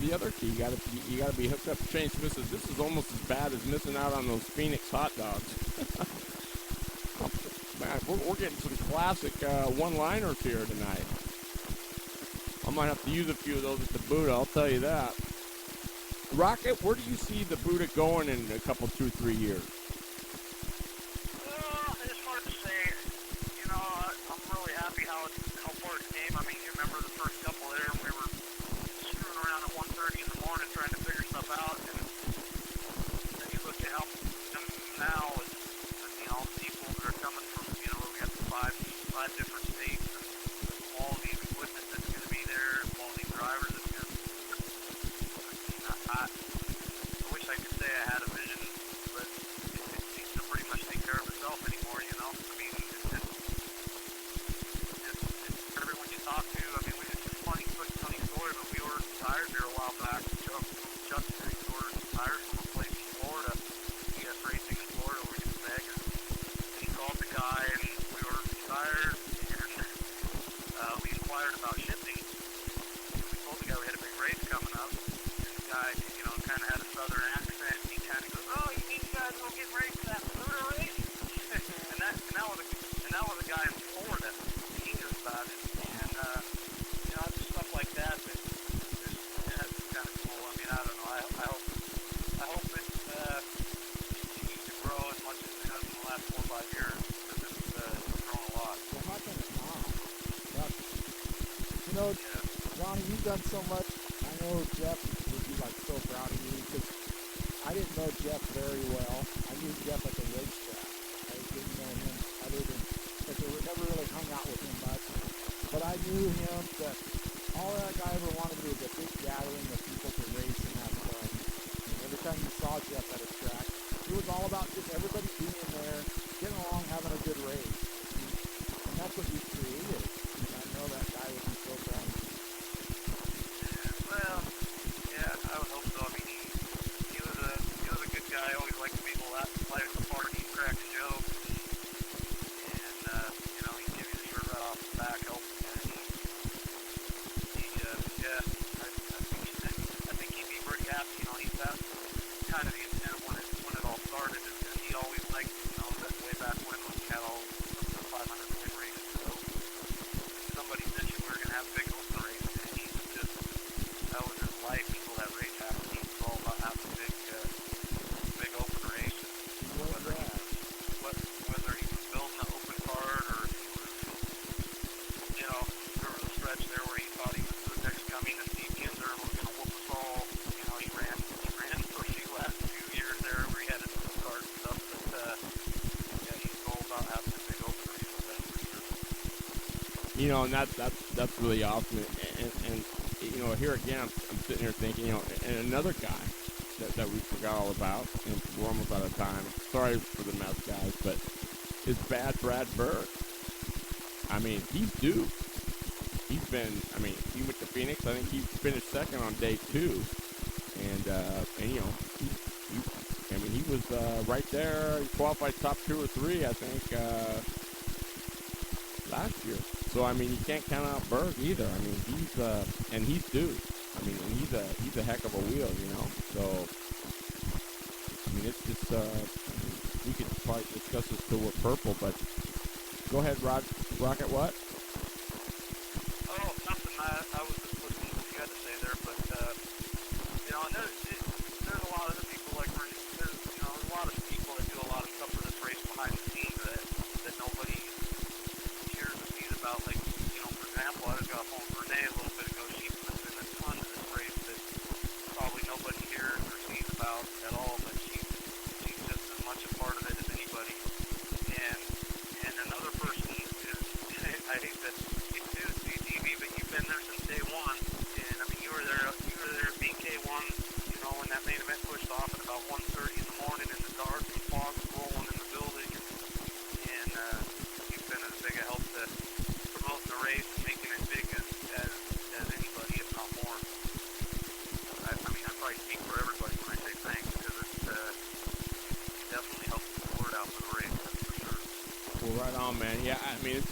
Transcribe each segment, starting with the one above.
the other key. You gotta be hooked up to change misses. This is almost as bad as missing out on those Phoenix hot dogs. Man, we're getting some classic one-liners here tonight. I might have to use a few of those at the Buddha, I'll tell you that. Rocket, where do you see the Buddha going in a couple, 2, 3 years? It's hard to say. You know, I'm really happy how far it came. I mean, you remember the first couple there, and we were screwing around at 1:30 in the morning trying to figure stuff out, and then you look at how now it's, you know, people that are coming from, you know, we got five different states, and the quality of equipment that's going to be there, the quality of drivers that's going to be. I wish I could say I had a vision, but it seems to pretty much take care of itself anymore, you know? I mean, it's everyone you talk to. I mean, it's a funny story, but we ordered tires here a while back. Justin, we ordered tires from a place in Florida, US Racing in Florida, where we get Vegas. And he called the guy, and we ordered some tires, and we inquired about shipping. And we told the guy we had a big race coming up. Guy, you know, kind of had a southern accent. He kind of goes, "Oh, you mean you guys will get ready for that Buddha race?" and that was a guy in Florida. He knew about it, and you know, just stuff like that. That's kind of cool. I mean, I don't know. I hope it continues to grow as much as it has in the last 4 or 5 years, because it's grown a lot. Well, how can it not? You know, Johnny, you've done so much. I know Jeff would be like so proud of you, because I didn't know Jeff very well. I knew Jeff at the racetrack. I didn't know him other than that they never really hung out with him much. But I knew him that all that guy ever wanted to do was a big gathering of people to race and have fun. And every time you saw Jeff at a track, it was all about just everybody being there, getting along, having a good race. And that's what you created. And I know that guy would be so proud of you. Well, yeah, I would hope so. I mean, he was a good guy. Always liked people that play at the party, crack a joke, and you know, he'd give you the shirt right off the back, help you. Yeah, I think he'd be pretty happy. You know, that's kind of the intent when it all started. Is that he always liked, you know, that way back when we had all the 500 point races. So somebody mentioned we were going to have a big open race, and he was just. That was his life. People that race happened. He was all about having a big open race. Whether he was building an open card or if he was, you know, there was a stretch there where he thought he was the next coming and Steve Kinzer was going to whoop us all. You know, he ran for a few years there where he had his open card and stuff. But yeah, he was all about having a big open race with that for sure. You know, and that's really awesome. And you know, here again, I'm sitting here thinking, you know, and another guy that we forgot all about, and we're almost out of time. Sorry for the mess, guys, but is Bad Brad Berg. I mean, he's due. He went to Phoenix. I think he finished second on day 2, and you know, he was right there. He qualified top 2 or 3, I think, last year. So I mean, you can't count out Berg either. I mean, he's due. I mean, and he's a heck of a wheel, you know. So I mean, it's just we could probably discuss this till we're purple, but go ahead, Rocket. What? Oh, nothing. I was just listening to what you had to say there, but you know, and there's a lot of other people like there's you know, a lot of people that do a lot of stuff for this race behind the scenes that nobody hears or sees about. Like, you know, for example, I just got a phone from Renee a little bit ago. She's been a ton of this race that probably nobody hears or sees about at all, but she's just as much a part of it as anybody. And another person is, I hate that you do CTV, but you've been there since day 1. And I mean, you were there at BK1, you know, when that main event pushed off at about 1:30 in the morning in the dark and fog was rolling in the building. And you've been as big a help to promoting the race and making it big as anybody, if not more. I mean, I probably speak for everybody when I say thanks, because it definitely helps the word out for the race, that's for sure. Well, right on, man. Yeah, I mean,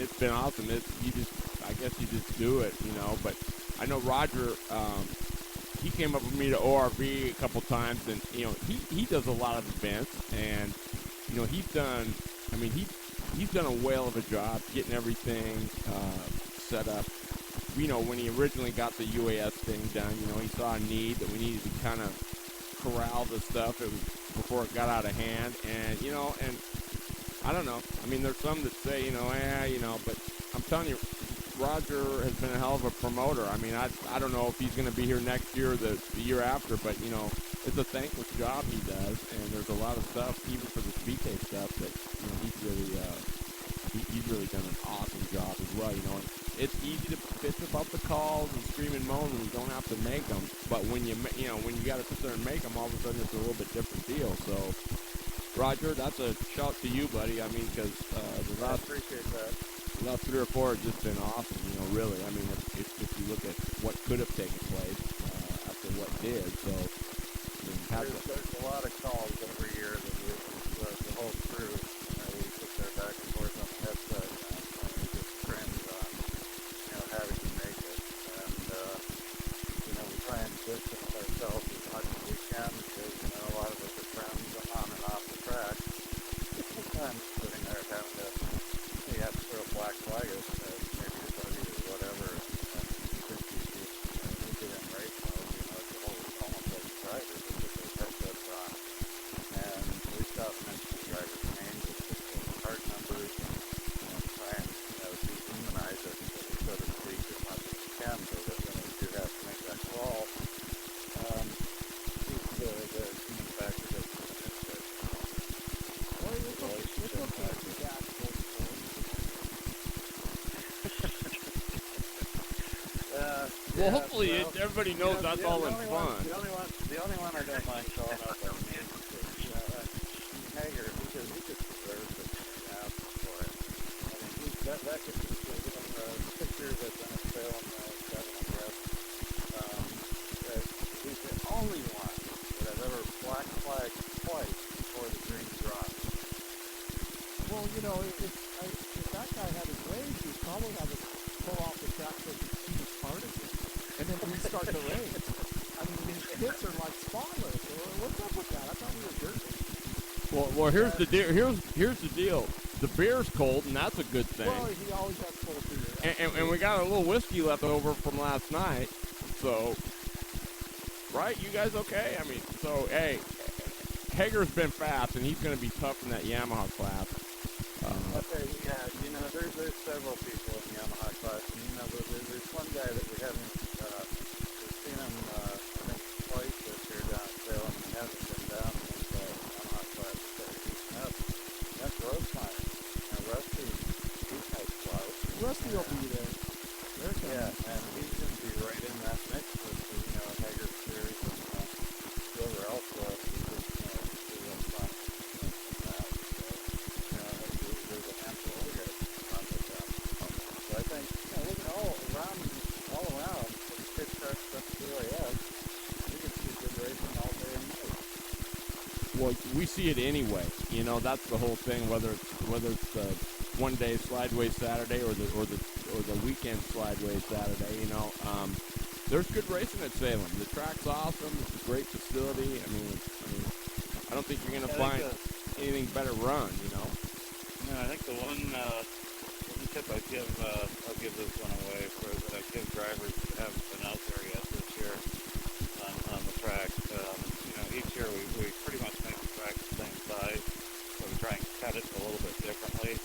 it's been awesome. I guess you just do it, you know. But I know Roger. He came up with me to ORV a couple times, and he does a lot of events, and he's done. I mean, he's done a whale of a job getting everything set up. When he originally got the UAS thing done, he saw a need that we needed to kind of corral the stuff. It was before it got out of hand, and and I don't know. I mean, there's some that say, but I'm telling you, Roger has been a hell of a promoter. I mean, I don't know if he's going to be here next year or the year after, but it's a thankless job he does, and there's a lot of stuff, even for the BK stuff, that he's really done an awesome job as well. And it's easy to bitch about the calls and scream and moan when you don't have to make them, but when you got to sit there and make them, all of a sudden it's a little bit different deal. So, Roger, that's a shout to you, buddy. I mean, because I appreciate that. The last 3 or 4 have just been awesome, really. I mean, if you look at what could have taken place after what did, so, I mean, there's a lot of calls every year that the whole crew, we sit there back and forth on the headset, and we just cringe on, having to make it. And, we try and distance ourselves as much as we can, because, a lot of us are friends on and off the track. Sometimes sitting there having to, you have to throw a black flag at maybe your buddy or whatever, and you get in race mode, it's almost like a driver that put those headsets on, and we stop mentioning drivers' names, it's just those card numbers, and try and dehumanize it, so to speak, as much as we can, so that when we do have to make that call, the human factor doesn't come into it. Well, it's okay to do that. Well, hopefully everybody knows that's all in fun. The only one I don't mind calling out on is Hager, because he just deserves it for it. I mean, that gets the 6 years I've been at Salem, 7, I guess. He's the only one that I've ever black flagged twice before the green dropped. Well, if that guy had his ways, he'd probably have us pull off the track so he could see his part again, and then restart the race. I mean, these pits are like spotless. What's up with that? I thought we were dirt racing. Well, here's the deal. Here's the deal. The beer's cold, and that's a good thing. Well, he always has cold beer. And we got a little whiskey left over from last night, so right? You guys okay? I mean, so hey, Hager's been fast, and he's going to be tough in that Yamaha class. Okay, yeah, there's several people in the Yamaha class, and there's one guy that we haven't, we've seen him, I think, twice this year down at Salem, and he hasn't been down since the Yamaha class started heating up. That's Rosemeier. Now, Rusty, he's nice clout. Rusty will be there. Yeah, and he's going to be right in that mix with the, Hager series and whoever else he's just, doing fun. There's a handful of other guys on with them. So I think, looking all around, for the pit trucks up to UAS, we can see good racing all day and night. Well, we see it anyway. That's the whole thing. Whether it's the one-day slideway Saturday or the weekend slideway Saturday. There's good racing at Salem. The track's awesome. It's a great facility. I mean, I don't think you're gonna find anything better run. No, I think the one tip I'll give this one away that I give drivers that haven't been out there yet this year on the track. Each year we pretty much make the track the same size, so we try and cut it a little bit differently.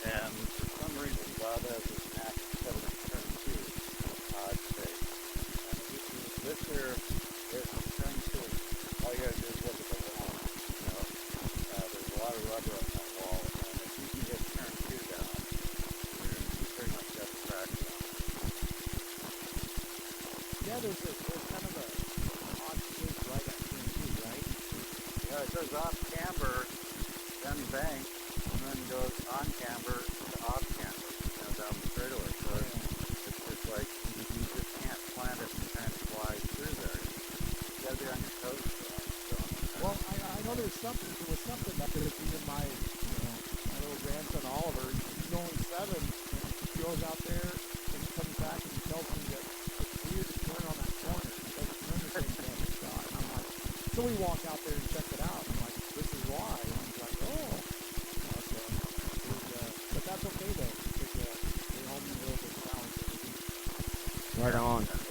And for some reason, Bob has this knack of cutting turn 2 odd shape. And this year, turn 2, all you gotta do is look at the wall. There's a lot of rubber on that wall, and if you can get turn 2 down, you pretty much got the track down. Yeah, there's kind of a odd shape right at turn 2, right? Yeah, it goes off camber, then bank, and then goes on camber to off camber, down the straightaway. So it's like you just can't plant it and kind of fly through there. You gotta be on your toes. Well, I know there was something that even my little grandson Oliver, he's only 7, and he goes out there and he comes back and he tells me that So we walk out there and check it out. And I'm like, this is why. And he's like, oh. But that's okay though, because they home me a little bit challenge every week. Right on. Yeah,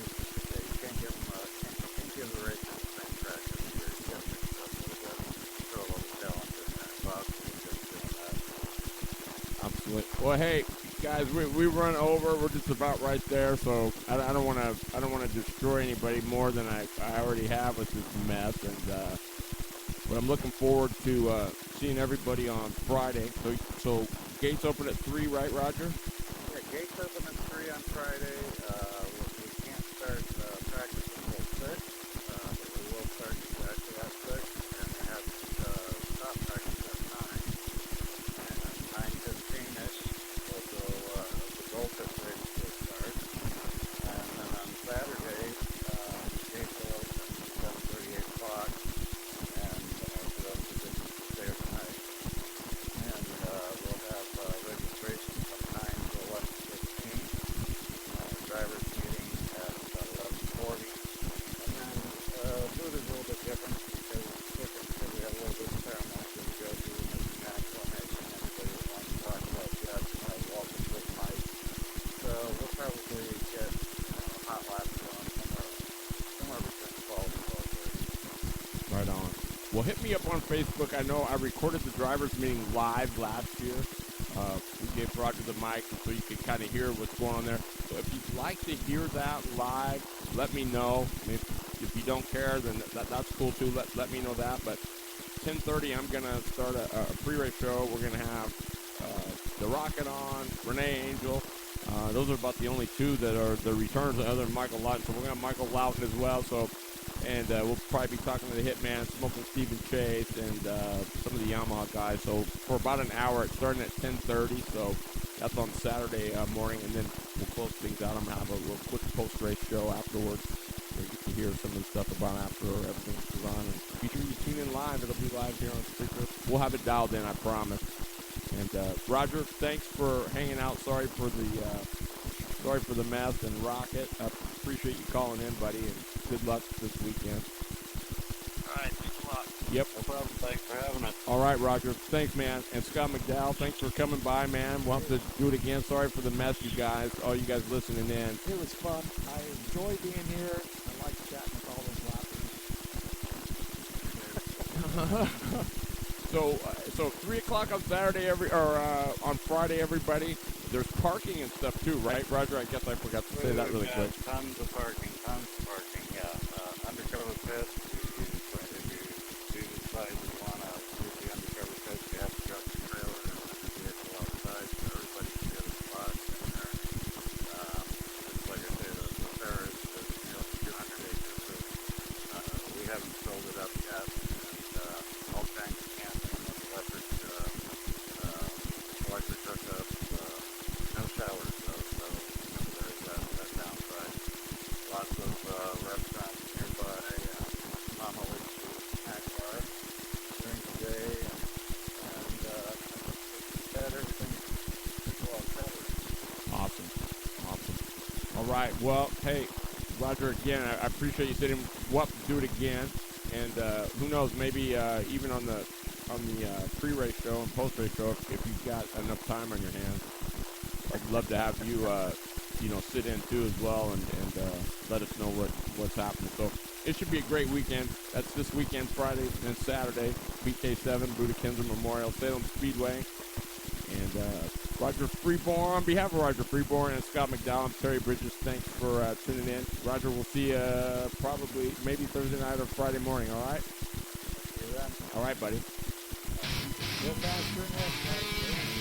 you can't give them can't give the racers the same track every year. You got to mix it up a little bit, throw a little challenge in there. Bob's really good at doing that. Absolutely. Well, hey guys, we run over. We're just about right there, so I don't want to destroy anybody more than I already have with this mess. And but I'm looking forward to seeing everybody on Friday. So gates open at 3, right, Roger? Yeah, gates open at 3 on Friday. We can't start practice until 6, but we will start exactly at 6, and we have stop practice at 9. And at 9:15-ish, the goal pit race will start. And then on Saturday, gates will open at 7:30, 8 o'clock, and for those who didn't stay overnight. And we'll have registration from 9 to 11:15. Drivers meeting at about 11:40. And then food is a little bit different because we have a little bit of ceremony that we go through in this mechanic formation. Everybody that wants to talk about Jeff welcome to the mic. So we'll probably get hot laps going somewhere between 12 and 12:30. Right on. Well, hit me up on Facebook. I know I recorded the drivers meeting live last year. We gave Roger the mic so you could kind of hear what's going on there. So if you'd like to hear that live, let me know. I mean, if you don't care, then that's cool too. Let me know that. But 10:30, I'm gonna start a pre-race show. We're gonna have the Rocket on, Renee Angel. Those are about the only two that are the returns other than Michael Lawton. So we're gonna have Michael Lawton as well. So. And we'll probably be talking to the Hitman, Smoking Stephen Chase, and some of the Yamaha guys. So for about an hour, it's starting at 10:30. So that's on Saturday morning, and then we'll close things out. I'm gonna have a little quick post-race show afterwards. So you get to hear some of the stuff about after everything goes on. And be sure you tune in live. It'll be live here on Spreaker. We'll have it dialed in, I promise. And Roger, thanks for hanging out. Sorry for the mess, and Rocket. I appreciate you calling in, buddy, and good luck this weekend. All right, thanks a lot. Yep. No problem. Thanks for having us. All right, Roger. Thanks, man. And Scott McDowell, thanks for coming by, man. We'll have to do it again. Sorry for the mess, you guys. All you guys listening in. It was fun. I enjoy being here. I like chatting with all those lappers. So 3 o'clock on Saturday, on Friday, everybody. There's parking and stuff too, right, Roger? I guess I forgot to say that really quick. Tons of parking, yeah. Undercover pits, if you do decide you want to use the undercover pits, you have to drop the trailer and the vehicle outside, so everybody can get a spot in there. Just like I say, the fair is nearly 200 acres, so we haven't filled it up yet, and all kinds of camping with electric hookups, no showers though, so there's that downside. Lots of restaurants nearby, Mama Lucy's snack bar during the day, and that everything's well covered. Awesome. All right. Well, hey, Roger, again, I appreciate you sitting. We'll have to do it again, and who knows, maybe even on the pre-race show and post-race show, if you've got enough time on your hands. I'd love to have you, sit in too as well and let us know what's happening. So it should be a great weekend. That's this weekend, Friday and Saturday, BK7, Buddha Kinzer Memorial, Salem Speedway. And Roger Freeborn, on behalf of Roger Freeborn and Scott McDowell, I'm Terry Bridges. Thanks for tuning in. Roger, we'll see you probably maybe Thursday night or Friday morning, all right? See you then. All right, buddy. Go faster than that.